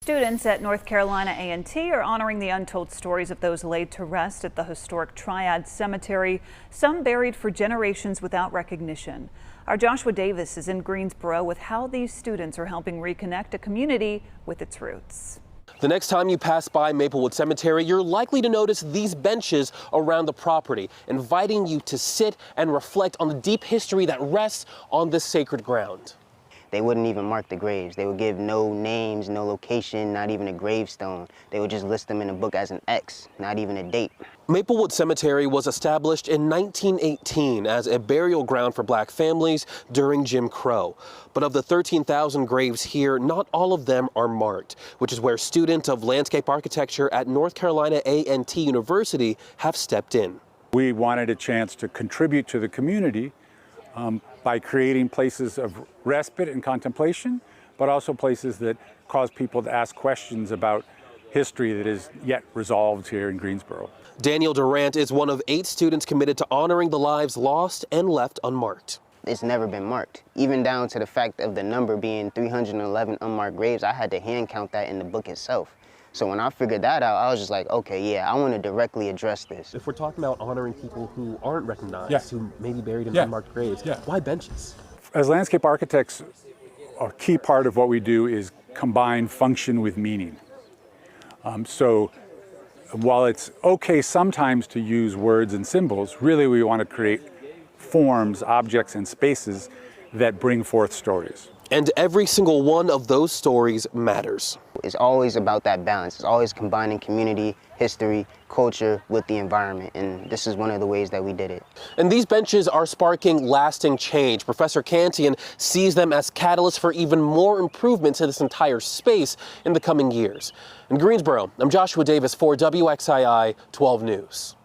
Students at North Carolina A&T are honoring the untold stories of those laid to rest at the historic Triad Cemetery, some buried for generations without recognition. Our Joshua Davis is in Greensboro with how these students are helping reconnect a community with its roots. The next time you pass by Maplewood Cemetery, you're likely to notice these benches around the property, inviting you to sit and reflect on the deep history that rests on this sacred ground. They wouldn't even mark the graves. They would give no names, no location, not even a gravestone. They would just list them in the book as an X, not even a date. Maplewood Cemetery was established in 1918 as a burial ground for black families during Jim Crow. But of the 13,000 graves here, not all of them are marked, which is where students of landscape architecture at North Carolina A&T University have stepped in. We wanted a chance to contribute to the community by creating places of respite and contemplation, but also places that cause people to ask questions about history that is yet resolved here in Greensboro. Daniel Durant is one of 8 students committed to honoring the lives lost and left unmarked. It's never been marked. Even down to the fact of the number being 311 unmarked graves, I had to hand count that in the book itself. So when I figured that out, I was just like, okay, yeah, I want to directly address this. If we're talking about honoring people who aren't recognized, who may be buried in unmarked graves, why benches? As landscape architects, a key part of what we do is combine function with meaning. So while it's okay sometimes to use words and symbols, really we want to create forms, objects, and spaces that bring forth stories. And every single one of those stories matters. It's always about that balance. It's always combining community, history, culture with the environment, and this is one of the ways that we did it. And these benches are sparking lasting change. Professor Cantian sees them as catalysts for even more improvement to this entire space in the coming years. In Greensboro, I'm Joshua Davis for WXII 12 News.